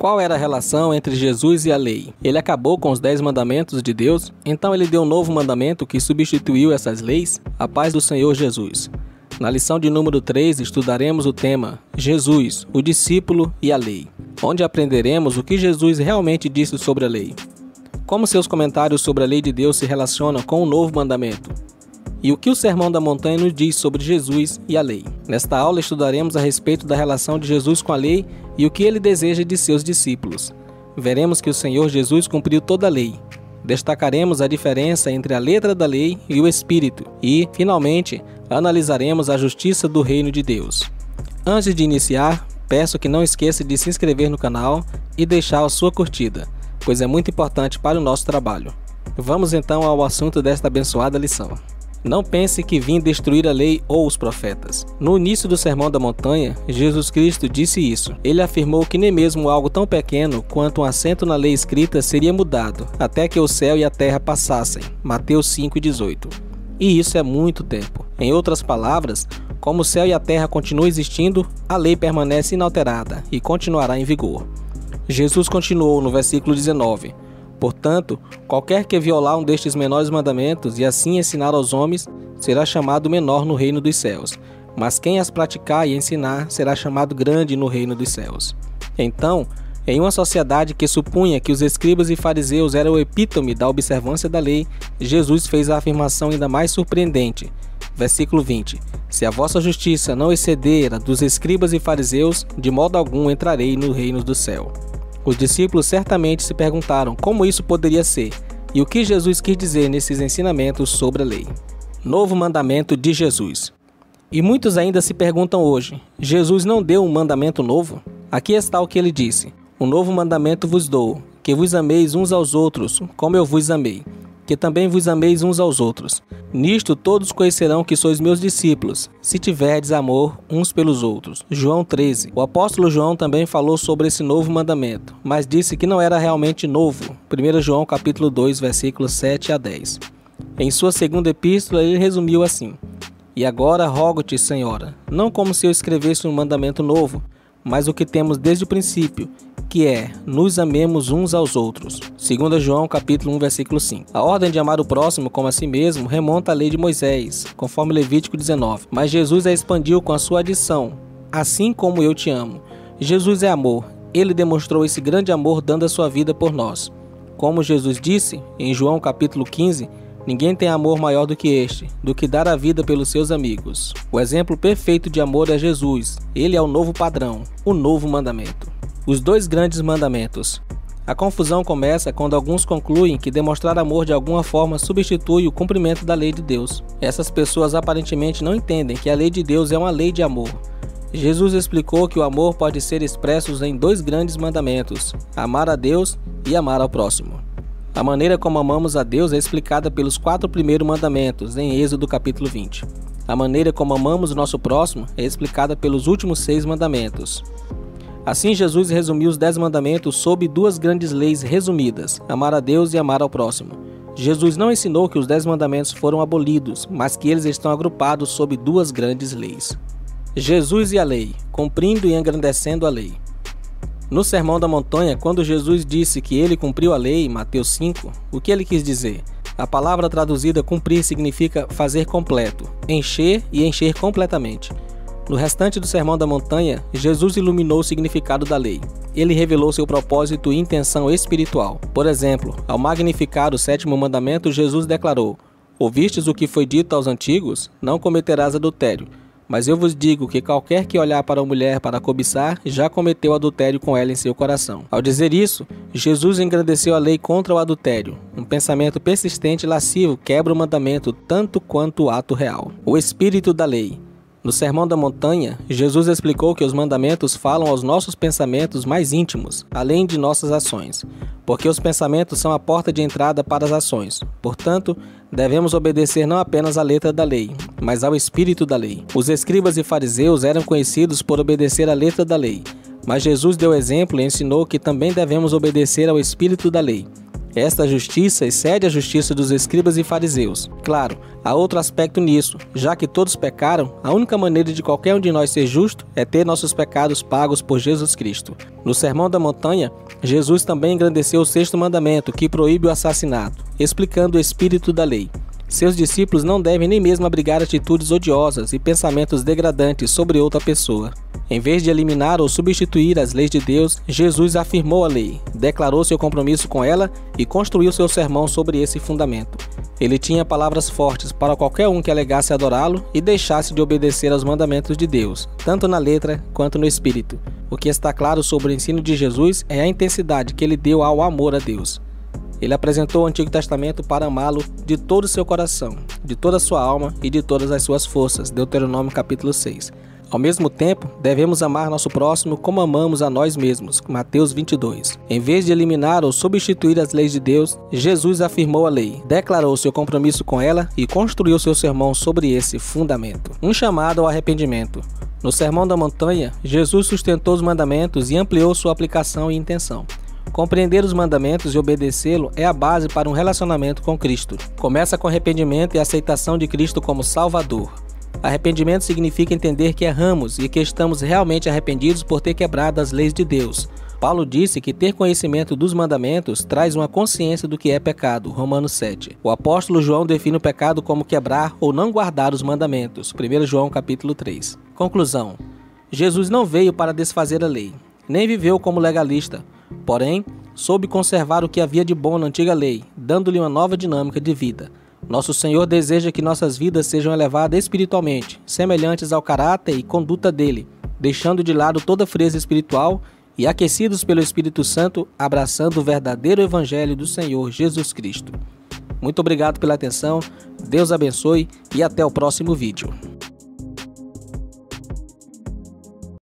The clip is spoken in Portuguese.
Qual era a relação entre Jesus e a lei? Ele acabou com os 10 mandamentos de Deus? Então ele deu um novo mandamento que substituiu essas leis? A paz do Senhor Jesus. Na lição de número 3 estudaremos o tema Jesus, o discípulo e a lei, onde aprenderemos o que Jesus realmente disse sobre a lei. Como seus comentários sobre a lei de Deus se relacionam com o novo mandamento? E o que o Sermão da Montanha nos diz sobre Jesus e a lei? Nesta aula estudaremos a respeito da relação de Jesus com a lei e o que ele deseja de seus discípulos. Veremos que o Senhor Jesus cumpriu toda a lei. Destacaremos a diferença entre a letra da lei e o espírito. E, finalmente, analisaremos a justiça do reino de Deus. Antes de iniciar, peço que não esqueça de se inscrever no canal e deixar a sua curtida, pois é muito importante para o nosso trabalho. Vamos então ao assunto desta abençoada lição. Não pense que vim destruir a lei ou os profetas. No início do Sermão da Montanha, Jesus Cristo disse isso. Ele afirmou que nem mesmo algo tão pequeno quanto um acento na lei escrita seria mudado, até que o céu e a terra passassem. Mateus 5,18. E isso é muito tempo. Em outras palavras, como o céu e a terra continuam existindo, a lei permanece inalterada e continuará em vigor. Jesus continuou no versículo 19. Portanto, qualquer que violar um destes menores mandamentos e assim ensinar aos homens, será chamado menor no reino dos céus. Mas quem as praticar e ensinar, será chamado grande no reino dos céus. Então, em uma sociedade que supunha que os escribas e fariseus eram o epítome da observância da lei, Jesus fez a afirmação ainda mais surpreendente. Versículo 20. Se a vossa justiça não exceder a dos escribas e fariseus, de modo algum entrarei no reino do céu. Os discípulos certamente se perguntaram como isso poderia ser e o que Jesus quis dizer nesses ensinamentos sobre a lei. Novo mandamento de Jesus. E muitos ainda se perguntam hoje, Jesus não deu um mandamento novo? Aqui está o que ele disse: um novo mandamento vos dou, que vos ameis uns aos outros, como eu vos amei, que também vos ameis uns aos outros. Nisto todos conhecerão que sois meus discípulos, se tiverdes amor uns pelos outros. João 13. O apóstolo João também falou sobre esse novo mandamento, mas disse que não era realmente novo. 1 João capítulo 2, versículos 7 a 10. Em sua segunda epístola ele resumiu assim: E agora rogo-te, Senhora, não como se eu escrevesse um mandamento novo, mas o que temos desde o princípio, que é, nos amemos uns aos outros. 2 João capítulo 1, versículo 5. A ordem de amar o próximo como a si mesmo remonta à lei de Moisés, conforme Levítico 19. Mas Jesus a expandiu com a sua adição: assim como eu te amo. Jesus é amor. Ele demonstrou esse grande amor dando a sua vida por nós. Como Jesus disse em João capítulo 15, ninguém tem amor maior do que este, do que dar a vida pelos seus amigos. O exemplo perfeito de amor é Jesus. Ele é o novo padrão, o novo mandamento. Os 2 grandes mandamentos. A confusão começa quando alguns concluem que demonstrar amor de alguma forma substitui o cumprimento da lei de Deus. Essas pessoas aparentemente não entendem que a lei de Deus é uma lei de amor. Jesus explicou que o amor pode ser expresso em 2 grandes mandamentos: amar a Deus e amar ao próximo. A maneira como amamos a Deus é explicada pelos 4 primeiros mandamentos, em Êxodo capítulo 20. A maneira como amamos o nosso próximo é explicada pelos últimos 6 mandamentos. Assim, Jesus resumiu os 10 mandamentos sob 2 grandes leis resumidas: amar a Deus e amar ao próximo. Jesus não ensinou que os 10 mandamentos foram abolidos, mas que eles estão agrupados sob 2 grandes leis. Jesus e a lei, cumprindo e engrandecendo a lei. No Sermão da Montanha, quando Jesus disse que ele cumpriu a lei, Mateus 5, o que ele quis dizer? A palavra traduzida cumprir significa fazer completo, encher e encher completamente. No restante do Sermão da Montanha, Jesus iluminou o significado da lei. Ele revelou seu propósito e intenção espiritual. Por exemplo, ao magnificar o 7º mandamento, Jesus declarou: Ouvistes o que foi dito aos antigos? Não cometerás adultério. Mas eu vos digo que qualquer que olhar para a mulher para cobiçar, já cometeu adultério com ela em seu coração. Ao dizer isso, Jesus engrandeceu a lei contra o adultério. Um pensamento persistente e lascivo quebra o mandamento tanto quanto o ato real. O espírito da lei. No Sermão da Montanha, Jesus explicou que os mandamentos falam aos nossos pensamentos mais íntimos, além de nossas ações, porque os pensamentos são a porta de entrada para as ações. Portanto, devemos obedecer não apenas à letra da lei, mas ao espírito da lei. Os escribas e fariseus eram conhecidos por obedecer à letra da lei, mas Jesus deu exemplo e ensinou que também devemos obedecer ao espírito da lei. Esta justiça excede a justiça dos escribas e fariseus. Claro, Há outro aspecto nisso, já que todos pecaram, a única maneira de qualquer um de nós ser justo é ter nossos pecados pagos por Jesus Cristo. No Sermão da Montanha, Jesus também engrandeceu o 6º mandamento, que proíbe o assassinato, explicando o espírito da lei. Seus discípulos não devem nem mesmo abrigar atitudes odiosas e pensamentos degradantes sobre outra pessoa. Em vez de eliminar ou substituir as leis de Deus, Jesus afirmou a lei, declarou seu compromisso com ela e construiu seu sermão sobre esse fundamento. Ele tinha palavras fortes para qualquer um que alegasse adorá-lo e deixasse de obedecer aos mandamentos de Deus, tanto na letra quanto no espírito. O que está claro sobre o ensino de Jesus é a intensidade que ele deu ao amor a Deus. Ele apresentou o Antigo Testamento para amá-lo de todo o seu coração, de toda a sua alma e de todas as suas forças. Deuteronômio capítulo 6. Ao mesmo tempo, devemos amar nosso próximo como amamos a nós mesmos. Mateus 22. Em vez de eliminar ou substituir as leis de Deus, Jesus afirmou a lei, declarou seu compromisso com ela e construiu seu sermão sobre esse fundamento. Um chamado ao arrependimento. No Sermão da Montanha, Jesus sustentou os mandamentos e ampliou sua aplicação e intenção. Compreender os mandamentos e obedecê-lo é a base para um relacionamento com Cristo. Começa com arrependimento e aceitação de Cristo como Salvador. Arrependimento significa entender que erramos e que estamos realmente arrependidos por ter quebrado as leis de Deus. Paulo disse que ter conhecimento dos mandamentos traz uma consciência do que é pecado, Romanos 7. O apóstolo João define o pecado como quebrar ou não guardar os mandamentos, 1 João capítulo 3. Conclusão: Jesus não veio para desfazer a lei, nem viveu como legalista. Porém, soube conservar o que havia de bom na antiga lei, dando-lhe uma nova dinâmica de vida. Nosso Senhor deseja que nossas vidas sejam elevadas espiritualmente, semelhantes ao caráter e conduta dele, deixando de lado toda frieza espiritual e aquecidos pelo Espírito Santo, abraçando o verdadeiro Evangelho do Senhor Jesus Cristo. Muito obrigado pela atenção, Deus abençoe e até o próximo vídeo.